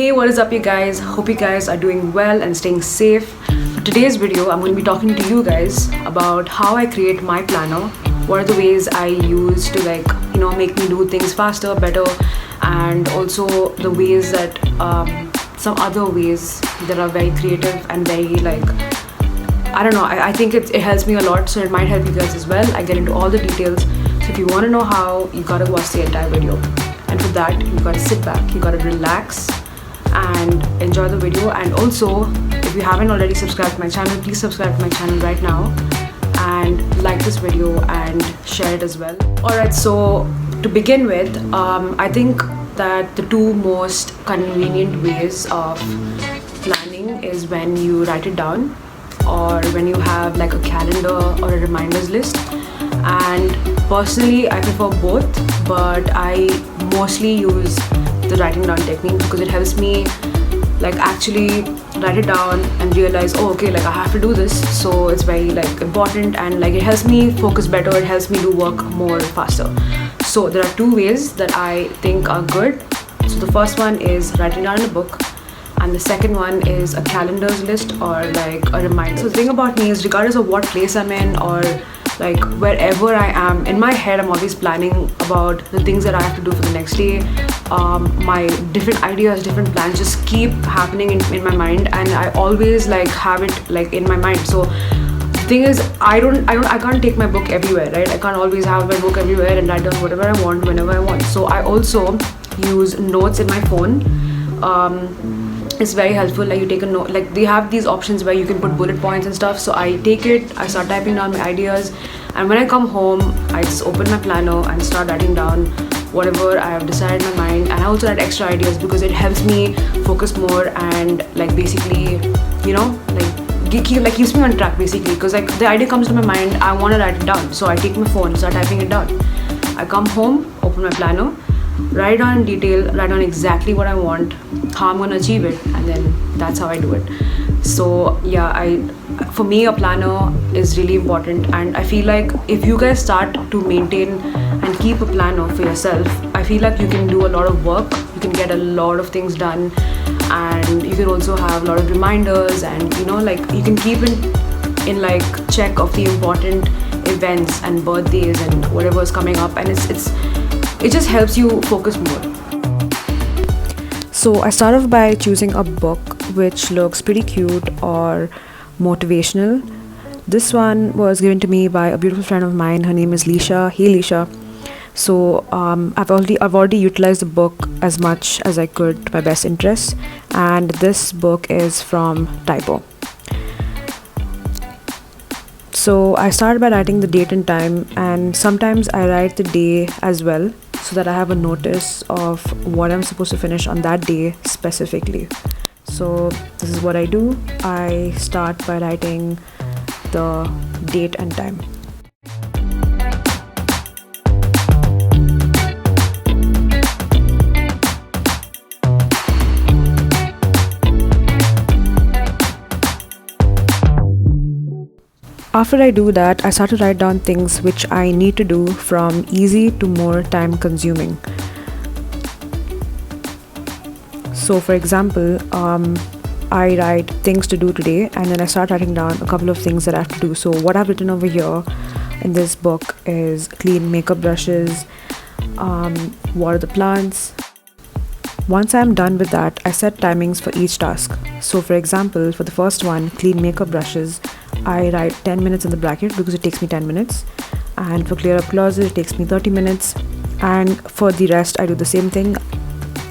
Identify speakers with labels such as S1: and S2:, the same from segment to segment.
S1: Hey, what is up you guys? Hope you guys are doing well and staying safe. For today's video, I'm going to be talking to you guys about how I create my planner. What are the ways I use to make me do things faster, better, and also the ways that some other ways that are very creative and very I don't know, I think it helps me a lot, so it might help you guys as well. I get into all the details, so if you want to know how, you gotta watch the entire video. And for that, you gotta sit back, you gotta relax and enjoy the video. And also, if you haven't already subscribed to my channel, please subscribe to my channel right now and like this video and share it as well. Alright, so to begin with, I think that the two most convenient ways of planning is when you write it down, or when you have like a calendar or a reminders list. And personally, I prefer both, but I mostly use the writing down technique because it helps me actually write it down and realize, oh okay, I have to do this, so it's very important, and it helps me focus better, it helps me do work more faster. So there are two ways that I think are good. So the first one is writing down in a book, and the second one is a calendars list or a reminder. So the thing about me is, regardless of what place I'm in or wherever I am, in my head I'm always planning about the things that I have to do for the next day. My different ideas, different plans just keep happening in my mind, and I always have it in my mind. So the thing is, I can't take my book everywhere, right? I can't always have my book everywhere and write down whatever I want whenever I want. So I also use notes in my phone. It's very helpful. You take a note, they have these options where you can put bullet points and stuff. So I take it, I start typing down my ideas, and when I come home, I just open my planner and start writing down whatever I have decided in my mind. And I also write extra ideas because it helps me focus more and basically, keeps me on track basically, because the idea comes to my mind, I want to write it down, so I take my phone, start typing it down. I come home, open my planner, write down in detail, write down exactly what I want, how I'm going to achieve it, and then that's how I do it. So yeah, for me, a planner is really important, and I feel if you guys start to maintain and keep a planner for yourself, I feel you can do a lot of work, you can get a lot of things done, and you can also have a lot of reminders, and you can keep in check of the important events and birthdays and whatever is coming up, and it just helps you focus more. So I start off by choosing a book which looks pretty cute or motivational. This one was given to me by a beautiful friend of mine. Her name is Lisha. Hey Lisha. So I've already utilized the book as much as I could to my best interest, and this book is from Typo. So I started by writing the date and time, and sometimes I write the day as well, so that I have a notice of what I'm supposed to finish on that day specifically. So this is what I do. I start by writing the date and time. After I do that, I start to write down things which I need to do, from easy to more time consuming. So for example, I write things to do today, and then I start writing down a couple of things that I have to do. So what I've written over here in this book is clean makeup brushes, water the plants. Once I'm done with that, I set timings for each task. So for example, for the first one, clean makeup brushes, I write 10 minutes in the bracket because it takes me 10 minutes. And for clear up closets, it takes me 30 minutes. And for the rest, I do the same thing.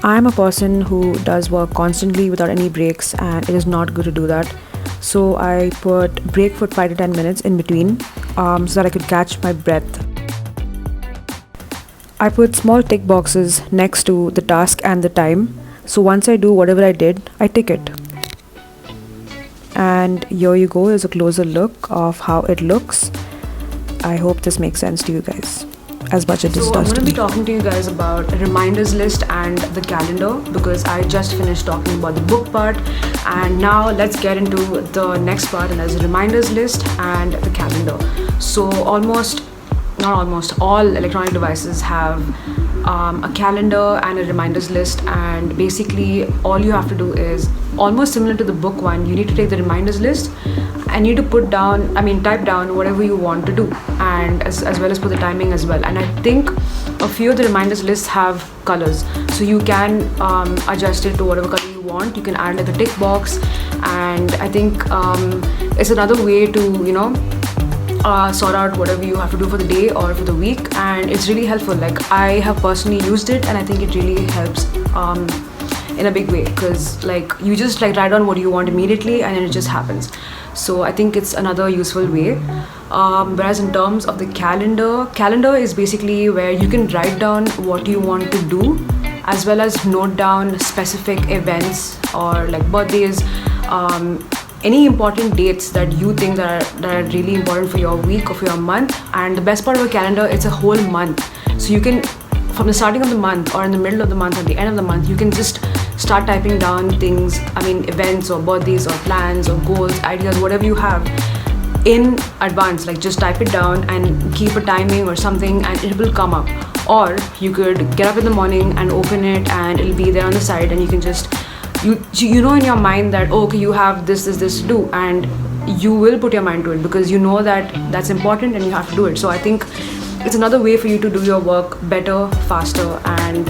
S1: I'm a person who does work constantly without any breaks, and it is not good to do that. So I put break for 5 to 10 minutes in between, so that I could catch my breath. I put small tick boxes next to the task and the time. So once I do whatever I did, I tick it. And here you go, is a closer look of how it looks. I hope this makes sense to you guys as much as this does to me. So I'm going to be talking to you guys about a reminders list and the calendar, because I just finished talking about the book part, and now let's get into the next part, and that's the reminders list and the calendar. So not almost all electronic devices have a calendar and a reminders list, and basically all you have to do is almost similar to the book one. You need to take the reminders list and you need to type down whatever you want to do, and as well as put the timing as well. And I think a few of the reminders lists have colors, so you can adjust it to whatever color you want. You can add like a tick box, and I think it's another way to sort out whatever you have to do for the day or for the week, and it's really helpful. Like, I have personally used it and I think it really helps in a big way, because like you just like write down what you want immediately and then it just happens. So I think it's another useful way. Whereas in terms of the calendar is basically where you can write down what you want to do, as well as note down specific events or like birthdays, any important dates that you think that are really important for your week or for your month. And the best part of a calendar, it's a whole month, so you can, from the starting of the month or in the middle of the month or the end of the month, you can just start typing down things, events or birthdays or plans or goals, ideas, whatever you have in advance. Like, just type it down and keep a timing or something and it will come up. Or you could get up in the morning and open it and it'll be there on the side, and you can just you know in your mind that, oh, okay, you have this to do, and you will put your mind to it because you know that that's important and you have to do it. So I think it's another way for you to do your work better, faster, and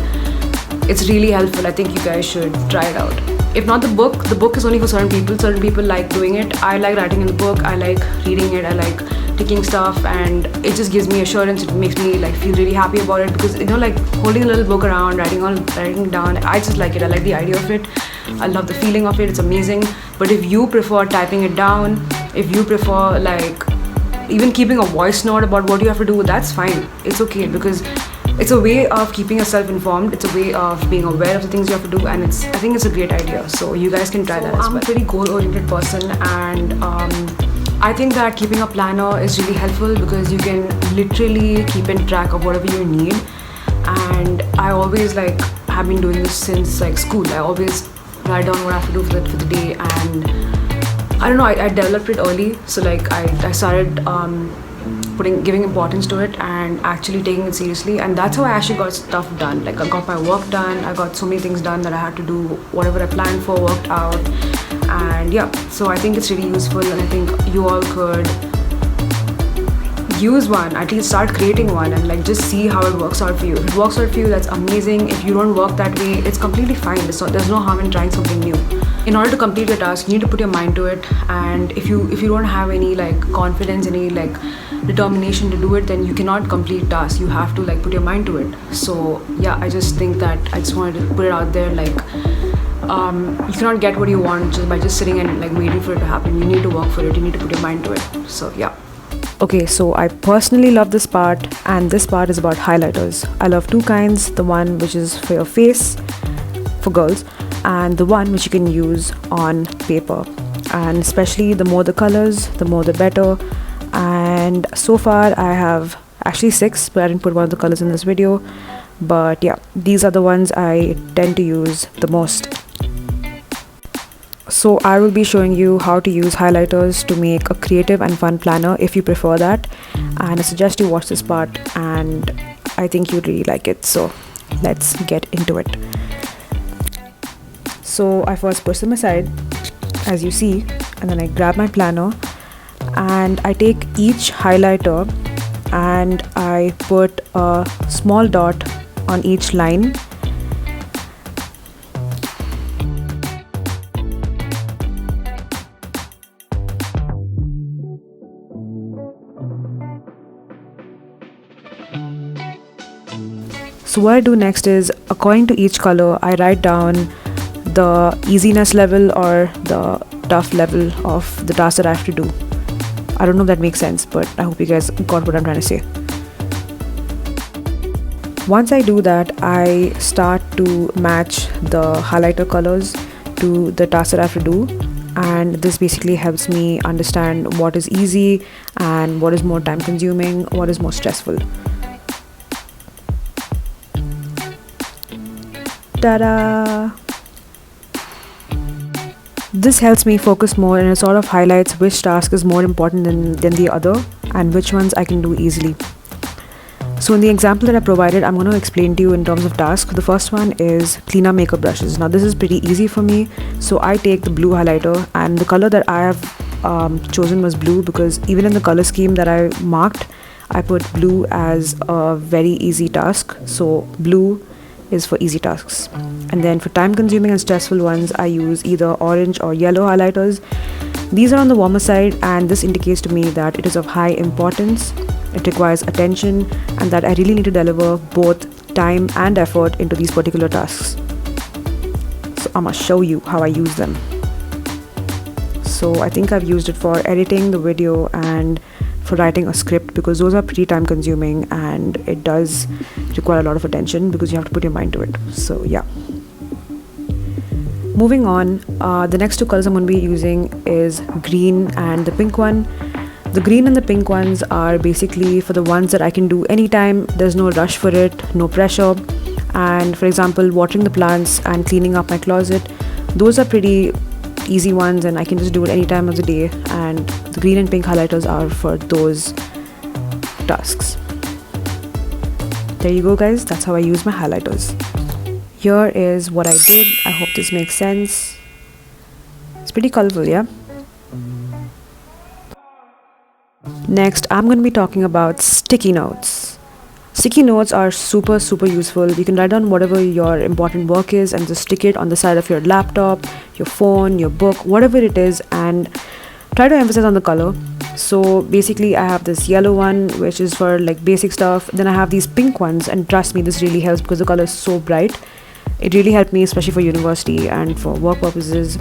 S1: it's really helpful. I think you guys should try it out. If not the book is only for certain people. Certain people like doing it. I like writing in the book, I like reading it, I like ticking stuff, and it just gives me assurance. It makes me like feel really happy about it, because like holding a little book around, writing down, I just like it. I like the idea of it. I love the feeling of it. It's amazing. But if you prefer typing it down, if you prefer like even keeping a voice note about what you have to do, that's fine. It's okay, because it's a way of keeping yourself informed. It's a way of being aware of the things you have to do, and I think it's a great idea. So you guys can try that as well. I'm a pretty goal-oriented person, and I think that keeping a planner is really helpful because you can literally keep in track of whatever you need. And I always like have been doing this since like school. I always write down what I have to do for the day, and I don't know, I developed it early. So like I started giving importance to it and actually taking it seriously, and that's how I actually got stuff done. Like, I got my work done, I got so many things done that I had to do, whatever I planned for worked out. And yeah, so I think it's really useful, and I think you all could use one, at least start creating one, and like just see how it works out for you. If it works out for you, that's amazing. If you don't work that way, it's completely fine. There's no harm in trying something new. In order to complete your task, you need to put your mind to it, and if you don't have any like confidence, any like determination to do it, then you cannot complete tasks. You have to like put your mind to it. So yeah, I just think that I just wanted to put it out there, like you cannot get what you want just by just sitting and like waiting for it to happen. You need to work for it, you need to put your mind to it. So yeah. Okay, so I personally love this part, and this part is about highlighters. I love two kinds, the one which is for your face, for girls, and the one which you can use on paper. And especially the more the colors, the more the better. And so far I have actually 6, but I didn't put one of the colors in this video. But yeah, these are the ones I tend to use the most. So I will be showing you how to use highlighters to make a creative and fun planner if you prefer that. And I suggest you watch this part, and I think you'd really like it. So let's get into it. So I first push them aside, as you see, and then I grab my planner and I take each highlighter and I put a small dot on each line. So what I do next is, according to each color, I write down the easiness level or the tough level of the task that I have to do. I don't know if that makes sense, but I hope you guys got what I'm trying to say. Once I do that, I start to match the highlighter colors to the task that I have to do, and this basically helps me understand what is easy and what is more time consuming, what is more stressful. Ta-da! This helps me focus more, and it sort of highlights which task is more important than the other and which ones I can do easily. So in the example that I provided, I'm going to explain to you in terms of tasks. The first one is clean up makeup brushes. Now this is pretty easy for me. So I take the blue highlighter, and the color that I have chosen was blue because even in the color scheme that I marked, I put blue as a very easy task. So blue is for easy tasks. And then for time consuming and stressful ones, I use either orange or yellow highlighters. These are on the warmer side, and this indicates to me that it is of high importance, it requires attention, and that I really need to deliver both time and effort into these particular tasks. So I'm gonna show you how I use them. So I think I've used it for editing the video and for writing a script, because those are pretty time consuming and it does require a lot of attention because you have to put your mind to it. So yeah. Moving on, the next two colors I'm going to be using is green and the pink one. The green and the pink ones are basically for the ones that I can do anytime. There's no rush for it, no pressure. And for example, watering the plants and cleaning up my closet, those are pretty easy ones and I can just do it any time of the day. And the green and pink highlighters are for those tasks. There you go guys, that's how I use my highlighters. Here is what I did. I hope this makes sense. It's pretty colorful, yeah? Next, I'm going to be talking about sticky notes. Sticky notes are super useful. You can write down whatever your important work is and just stick it on the side of your laptop, your phone, your book, whatever it is, and try to emphasize on the color. So basically I have this yellow one which is for like basic stuff. Then I have these pink ones, and trust me, this really helps because the color is so bright. It really helped me, especially for university and for work purposes.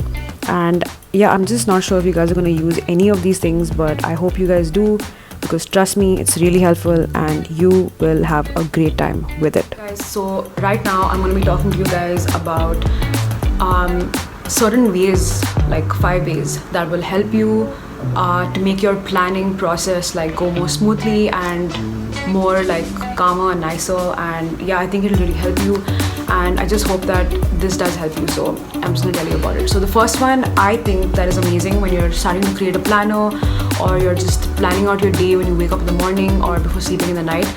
S1: And yeah, I'm just not sure if you guys are going to use any of these things, but I hope you guys do, because trust me, it's really helpful and you will have a great time with it. Guys, so right now I'm going to be talking to you guys about certain ways, like 5 ways that will help you to make your planning process like go more smoothly and more like calmer and nicer. And yeah, I think it'll really help you, and I just hope that this does help you. So I'm just gonna tell you about it. So the first one, I think that is amazing when you're starting to create a planner, or you're just planning out your day when you wake up in the morning or before sleeping in the night.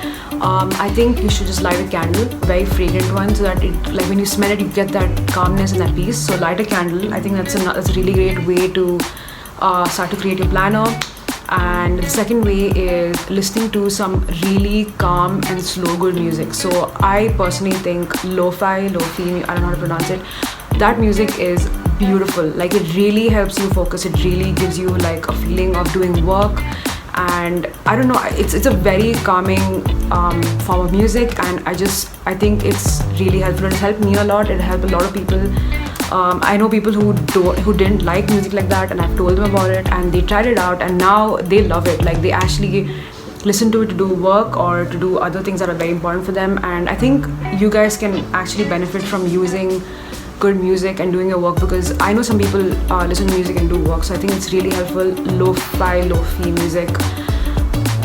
S1: I think you should just light a candle, a very fragrant one, so that it, like when you smell it, you get that calmness and that peace. So light a candle. I think that's a really great way to start to create your planner. And the second way is listening to some really calm and slow good music. So I personally think lo-fi, I don't know how to pronounce it, that music is beautiful. Like it really helps you focus. It really gives you like a feeling of doing work. And I don't know, it's a very calming form of music, and I think it's really helpful. It's helped me a lot. It helped a lot of people. I know people who didn't like music like that, and I've told them about it, and they tried it out, and now they love it. Like they actually listen to it to do work or to do other things that are very important for them. And I think you guys can actually benefit from using good music and doing your work, because I know some people listen to music and do work. So I think it's really helpful. Lo-fi music,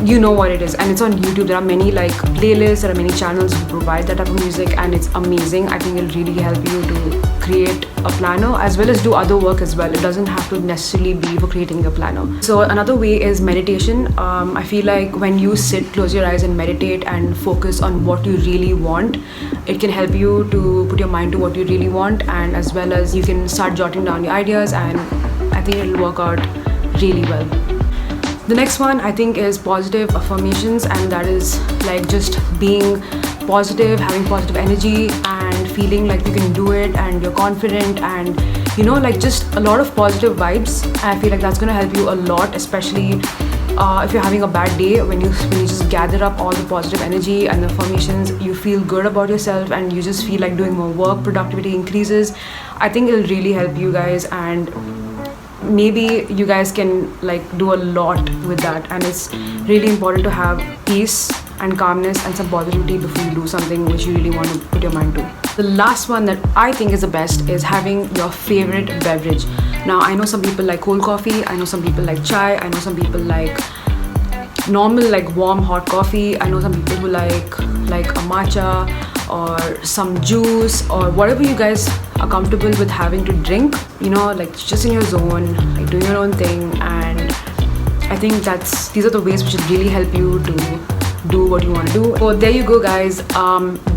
S1: you know what it is, and it's on YouTube. There are many like playlists, there are many channels who provide that type of music, and it's amazing. I think it'll really help you to create a planner as well as do other work as well. It doesn't have to necessarily be for creating a planner. So another way is meditation. I feel like when you sit, close your eyes and meditate and focus on what you really want, it can help you to put your mind to what you really want, and as well as you can start jotting down your ideas, and I think it'll work out really well. The next one I think is positive affirmations, and that is like just being positive, having positive energy and feeling like you can do it and you're confident, and you know, like just a lot of positive vibes. I feel like that's going to help you a lot, especially if you're having a bad day. When you just gather up all the positive energy and the affirmations, you feel good about yourself and you just feel like doing more work, productivity increases. I think it'll really help you guys, and maybe you guys can like do a lot with that. And it's really important to have peace and calmness and some positivity before you do something which you really want to put your mind to. The last one that I think is the best is having your favorite beverage. Now I know some people like cold coffee, I know some people like chai, I know some people like normal like warm hot coffee, I know some people who like a matcha or some juice or whatever you guys are comfortable with having to drink, you know, like just in your zone, like doing your own thing. And I think these are the ways which will really help you to do what you want to do. So there you go, guys.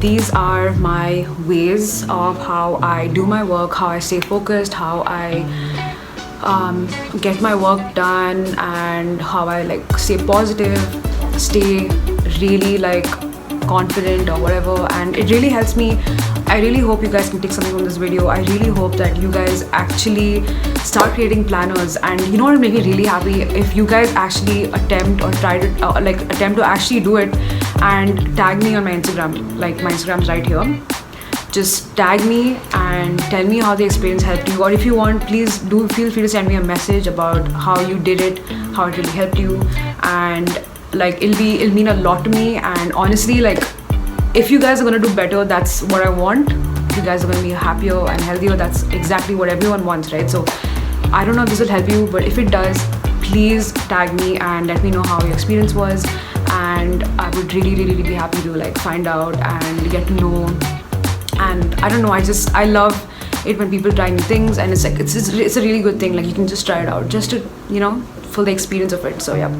S1: These are my ways of how I do my work, how I stay focused, how I get my work done, and how I like stay positive, stay really like confident or whatever. And it really helps me. I really hope you guys can take something from this video. I really hope that you guys actually start creating planners. And you know what will make me really happy? If you guys actually attempt or try to attempt to actually do it and tag me on my Instagram. Like my Instagram's right here. Just tag me and tell me how the experience helped you, or if you want, please do feel free to send me a message about how you did it, how it really helped you. And like it'll mean a lot to me. And honestly, like if you guys are gonna do better, that's what I want. If you guys are gonna be happier and healthier, that's exactly what everyone wants, right? So I don't know if this will help you, but if it does, please tag me and let me know how your experience was. And I would really be happy to like find out and get to know. And I don't know, I love it when people try new things, and it's like it's a really good thing. Like you can just try it out just to, you know, for the experience of it. So yeah,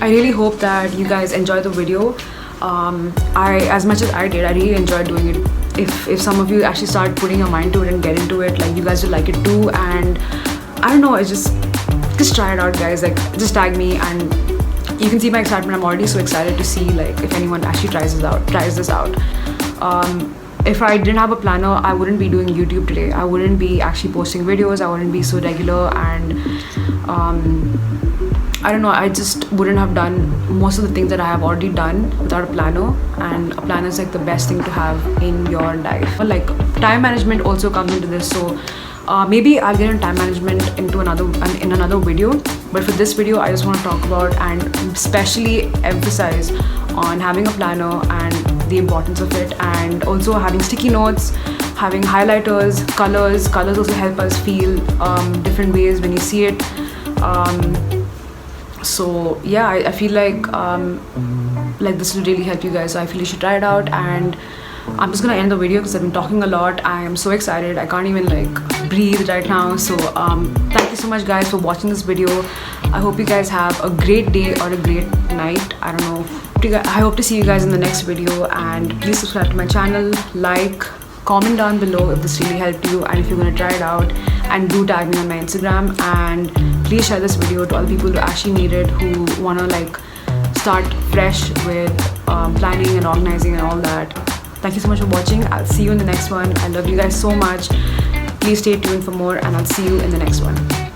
S1: I really hope that you guys enjoy the video. As much as I did, I really enjoyed doing it. If some of you actually start putting your mind to it and get into it, like you guys will like it too. And I don't know, it's just try it out, guys. Like just tag me, and you can see my excitement. I'm already so excited to see like if anyone actually tries this out. If I didn't have a planner, I wouldn't be doing YouTube today. I wouldn't be actually posting videos. I wouldn't be so regular, and I don't know, I just wouldn't have done most of the things that I have already done without a planner. And a planner is like the best thing to have in your life. Like time management also comes into this. So maybe I'll get into time management in another video. But for this video, I just want to talk about and especially emphasize on having a planner and the importance of it, and also having sticky notes, having highlighters, colors also help us feel different ways when you see it. So yeah, I feel like this will really help you guys. So I feel you should try it out. And I'm just gonna end the video because I've been talking a lot. I am so excited, I can't even like breathe right now. So thank you so much, guys, for watching this video. I hope you guys have a great day or a great night. I don't know. I hope to see you guys in the next video. And please subscribe to my channel, like, comment down below if this really helped you, and if you're gonna try it out. And do tag me on my Instagram, and please share this video to all the people who actually need it, who wanna like start fresh with planning and organizing and all that. Thank you so much for watching. I'll see you in the next one. I love you guys so much. Please stay tuned for more, and I'll see you in the next one.